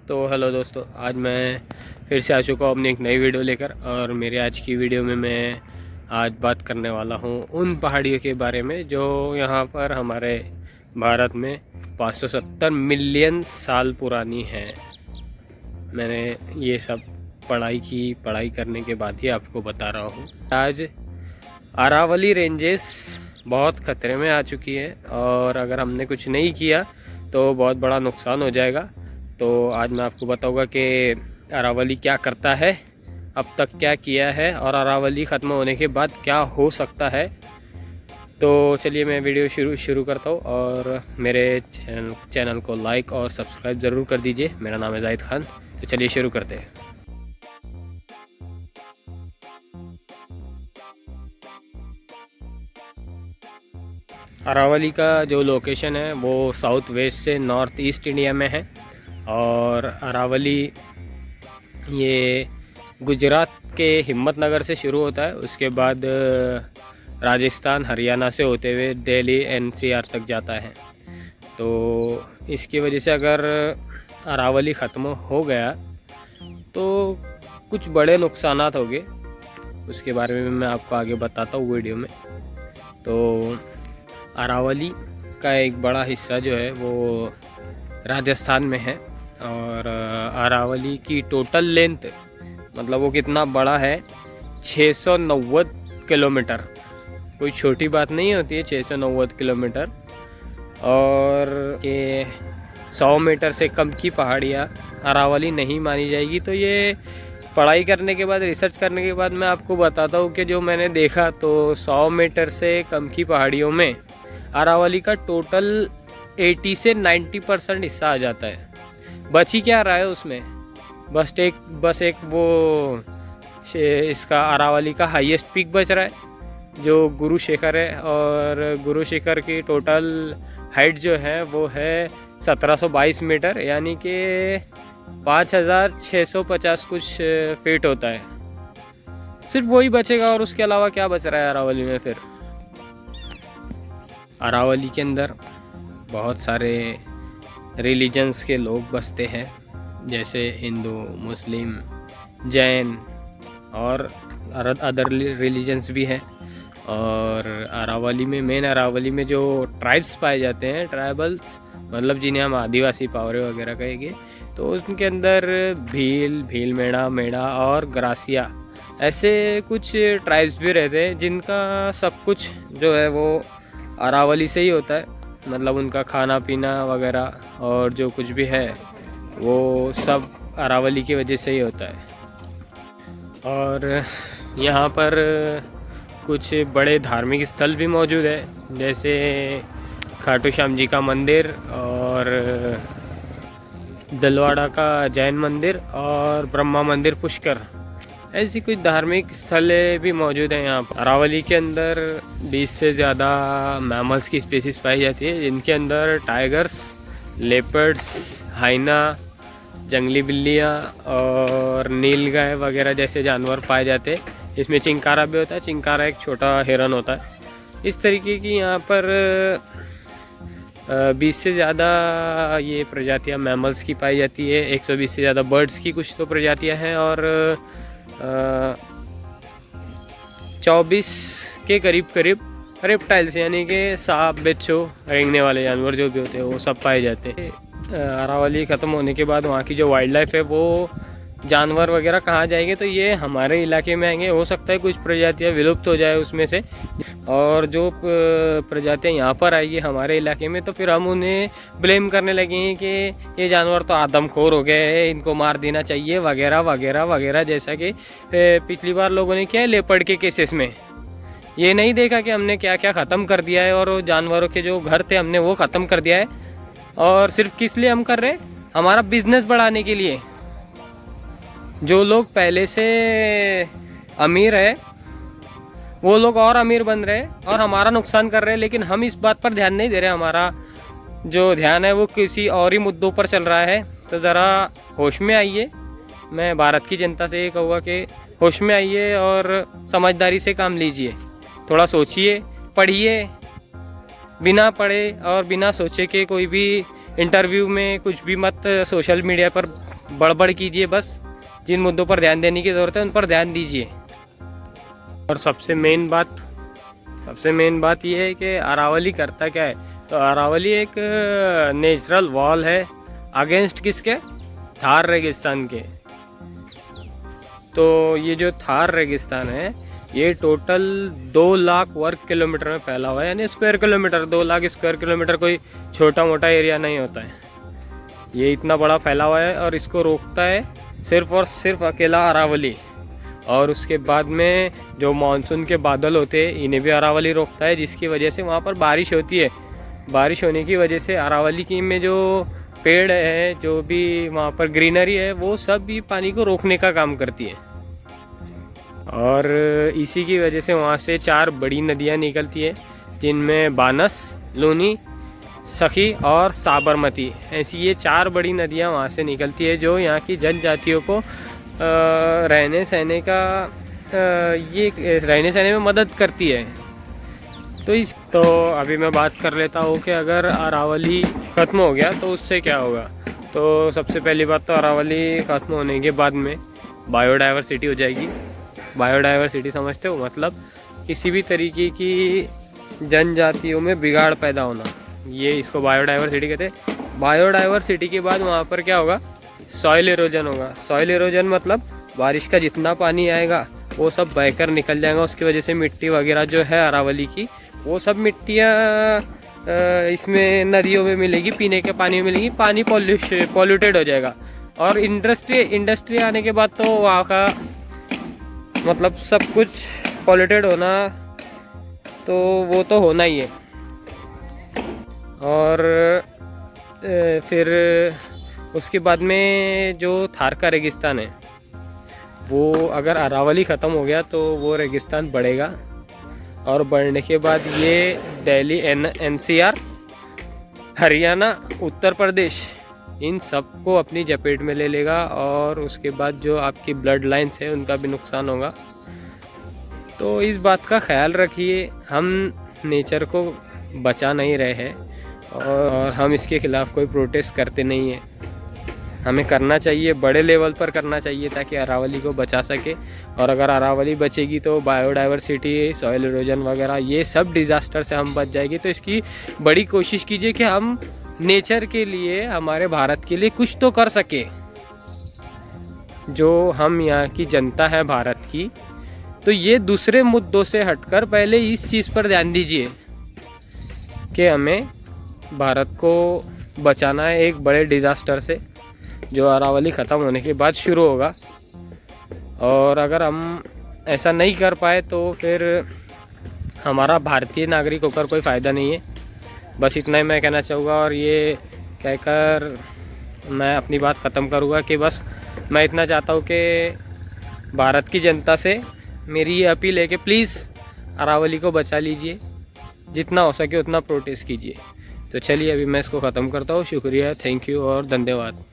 तो हेलो दोस्तों, आज मैं फिर से आ चुका हूँ अपनी एक नई वीडियो लेकर। और मेरे आज की वीडियो में मैं आज बात करने वाला हूँ उन पहाड़ियों के बारे में जो यहाँ पर हमारे भारत में 570 मिलियन साल पुरानी हैं। मैंने ये सब पढ़ाई करने के बाद ही आपको बता रहा हूँ। आज अरावली रेंजेस बहुत ख़तरे में आ चुकी है और अगर हमने कुछ नहीं किया तो बहुत बड़ा नुकसान हो जाएगा। तो आज मैं आपको बताऊंगा कि अरावली क्या करता है, अब तक क्या किया है और अरावली ख़त्म होने के बाद क्या हो सकता है। तो चलिए मैं वीडियो शुरू करता हूँ और मेरे चैनल को लाइक और सब्सक्राइब ज़रूर कर दीजिए। मेरा नाम है जाहिद खान। तो चलिए शुरू करते हैं। अरावली का जो लोकेशन है वो साउथ वेस्ट से नॉर्थ ईस्ट इंडिया में है। और अरावली ये गुजरात के हिम्मतनगर से शुरू होता है, उसके बाद राजस्थान हरियाणा से होते हुए दिल्ली एनसीआर तक जाता है। तो इसकी वजह से अगर अरावली ख़त्म हो गया तो कुछ बड़े नुकसानात हो गए, उसके बारे में मैं आपको आगे बताता हूँ वीडियो में। तो अरावली का एक बड़ा हिस्सा जो है वो राजस्थान में है और अरावली की टोटल लेंथ मतलब वो कितना बड़ा है, 690 किलोमीटर। कोई छोटी बात नहीं होती है 690 किलोमीटर। और ये 100 मीटर से कम की पहाड़ियाँ अरावली नहीं मानी जाएगी। तो ये पढ़ाई करने के बाद, रिसर्च करने के बाद मैं आपको बताता हूँ कि जो मैंने देखा तो 100 मीटर से कम की पहाड़ियों में अरावली का टोटल 80 से 90% हिस्सा आ जाता है। बच ही क्या रहा है उसमें, बस एक वो इसका अरावली का हाईएस्ट पीक बच रहा है जो गुरु शिखर है। और गुरु शिखर की टोटल हाइट जो है वो है 1722 मीटर, यानी कि 5650 कुछ फीट होता है। सिर्फ वही बचेगा और उसके अलावा क्या बच रहा है अरावली में। फिर अरावली के अंदर बहुत सारे रिलीजन्स के लोग बसते हैं, जैसे हिंदू, मुस्लिम, जैन और अदर रिलीजन्स भी हैं। और अरावली में अरावली में जो ट्राइब्स पाए जाते हैं, ट्राइबल्स मतलब जिन्हें हम आदिवासी पावरे वगैरह कहेंगे, तो उनके अंदर भील, मेड़ा और ग्रासिया ऐसे कुछ ट्राइब्स भी रहते हैं जिनका सब कुछ जो है वो अरावली से ही होता है। मतलब उनका खाना पीना वगैरह और जो कुछ भी है वो सब अरावली की वजह से ही होता है। और यहाँ पर कुछ बड़े धार्मिक स्थल भी मौजूद है, जैसे खाटू श्याम जी का मंदिर और दिलवाड़ा का जैन मंदिर और ब्रह्मा मंदिर पुष्कर, ऐसी कुछ धार्मिक स्थल भी मौजूद हैं यहाँ पर। अरावली के अंदर 20 से ज़्यादा मैमल्स की स्पीसीज पाई जाती है, जिनके अंदर टाइगर्स, लेपर्ड्स, हाइना, जंगली बिल्लियाँ और नीलगाय वगैरह जैसे जानवर पाए जाते हैं। इसमें चिंकारा भी होता है, चिंकारा एक छोटा हिरन होता है। इस तरीके की यहाँ पर 20 से ज़्यादा ये प्रजातियाँ मैमल्स की पाई जाती है। 120 से ज़्यादा बर्ड्स की कुछ तो प्रजातियाँ हैं और 24 के करीब रेप्टाइल्स यानी कि सांप, बिच्छू, रेंगने वाले जानवर जो भी होते हैं वो सब पाए जाते हैं। अरावली ख़त्म होने के बाद वहाँ की जो वाइल्ड लाइफ है, वो जानवर वगैरह कहाँ जाएंगे, तो ये हमारे इलाके में आएंगे। हो सकता है कुछ प्रजातियाँ विलुप्त हो जाए उसमें से, और जो प्रजातियाँ यहाँ पर आएगी हमारे इलाके में तो फिर हम उन्हें ब्लेम करने लगेंगे कि ये जानवर तो आदमखोर हो गए हैं, इनको मार देना चाहिए वगैरह वगैरह वगैरह। जैसा कि पिछली बार लोगों ने किया है लेपर्ड के केसेस में। ये नहीं देखा कि हमने क्या क्या ख़त्म कर दिया है, और जानवरों के जो घर थे हमने वो ख़त्म कर दिया है। और सिर्फ किस लिए हम कर रहे हैं, हमारा बिजनेस बढ़ाने के लिए। जो लोग पहले से अमीर है वो लोग और अमीर बन रहे हैं और हमारा नुकसान कर रहे हैं, लेकिन हम इस बात पर ध्यान नहीं दे रहे। हमारा जो ध्यान है वो किसी और ही मुद्दों पर चल रहा है। तो ज़रा होश में आइए। मैं भारत की जनता से ये कहूँगा कि होश में आइए और समझदारी से काम लीजिए। थोड़ा सोचिए, पढ़िए। बिना पढ़े और बिना सोचे के कोई भी इंटरव्यू में कुछ भी मत सोशल मीडिया पर बड़बड़ कीजिए, बस जिन मुद्दों पर ध्यान देने की ज़रूरत है उन पर ध्यान दीजिए। और सबसे मेन बात ये है कि अरावली करता क्या है। तो अरावली एक नेचुरल वॉल है अगेंस्ट किसके, थार रेगिस्तान के। तो ये जो थार रेगिस्तान है ये टोटल 2 लाख वर्ग किलोमीटर में फैला हुआ है, यानी square kilometre. 2 lakh square kilometre कोई छोटा मोटा एरिया नहीं होता है, ये इतना बड़ा फैला हुआ है। और इसको रोकता है सिर्फ और सिर्फ अकेला अरावली। और उसके बाद में जो मानसून के बादल होते हैं इन्हें भी अरावली रोकता है, जिसकी वजह से वहाँ पर बारिश होती है। बारिश होने की वजह से अरावली की में जो पेड़ है, जो भी वहाँ पर ग्रीनरी है, वो सब भी पानी को रोकने का काम करती है। और इसी की वजह से वहाँ से 4 बड़ी नदियाँ निकलती है, जिनमें बानस, लूनी, सखी और साबरमती। ऐसी ये 4 बड़ी नदियाँ वहाँ से निकलती है, जो यहाँ की जनजातियों को रहने सहने में मदद करती है। तो अभी मैं बात कर लेता हूँ कि अगर अरावली ख़त्म हो गया तो उससे क्या होगा। तो सबसे पहली बात तो अरावली ख़त्म होने के बाद में बायोडाइवर्सिटी हो जाएगी। बायोडाइवर्सिटी समझते हो, मतलब किसी भी तरीके की जनजातियों में बिगाड़ पैदा होना, ये इसको बायोडाइवर्सिटी कहते हैं। बायोडाइवर्सिटी के बाद वहाँ पर क्या होगा, सॉइल इरोजन होगा। सॉइल इरोजन मतलब बारिश का जितना पानी आएगा वो सब बहकर निकल जाएगा। उसकी वजह से मिट्टी वगैरह जो है अरावली की, वो सब मिट्टियाँ इसमें नदियों में मिलेगी, पीने के पानी में मिलेगी, पानी पॉल्यूटेड हो जाएगा। और इंडस्ट्री आने के बाद तो वहाँ का मतलब सब कुछ पॉल्यूटेड होना, तो वो तो होना ही है। और फिर उसके बाद में जो थार का रेगिस्तान है, वो अगर अरावली ख़त्म हो गया तो वो रेगिस्तान बढ़ेगा। और बढ़ने के बाद ये दिल्ली, NCR, हरियाणा, उत्तर प्रदेश, इन सबको अपनी जपेट में ले लेगा। और उसके बाद जो आपकी ब्लड लाइन्स है उनका भी नुकसान होगा। तो इस बात का ख्याल रखिए, हम नेचर को बचा नहीं रहे हैं और हम इसके ख़िलाफ़ कोई प्रोटेस्ट करते नहीं हैं। हमें करना चाहिए, बड़े लेवल पर करना चाहिए, ताकि अरावली को बचा सके। और अगर अरावली बचेगी तो बायोडाइवर्सिटी, सॉइल इरोजन वगैरह ये सब डिज़ास्टर से हम बच जाएगी। तो इसकी बड़ी कोशिश कीजिए कि हम नेचर के लिए, हमारे भारत के लिए कुछ तो कर सके। जो हम यहाँ की जनता है भारत की, तो ये दूसरे मुद्दों से हटकर पहले इस चीज़ पर ध्यान दीजिए कि हमें भारत को बचाना है एक बड़े डिज़ास्टर से, जो अरावली ख़त्म होने के बाद शुरू होगा। और अगर हम ऐसा नहीं कर पाए तो फिर हमारा भारतीय नागरिक होकर कोई फ़ायदा नहीं है। बस इतना ही मैं कहना चाहूँगा। और ये कहकर मैं अपनी बात ख़त्म करूँगा कि बस मैं इतना चाहता हूँ कि भारत की जनता से मेरी ये अपील है कि प्लीज़ अरावली को बचा लीजिए, जितना हो सके उतना प्रोटेस्ट कीजिए। तो चलिए अभी मैं इसको ख़त्म करता हूँ। शुक्रिया, थैंक यू और धन्यवाद।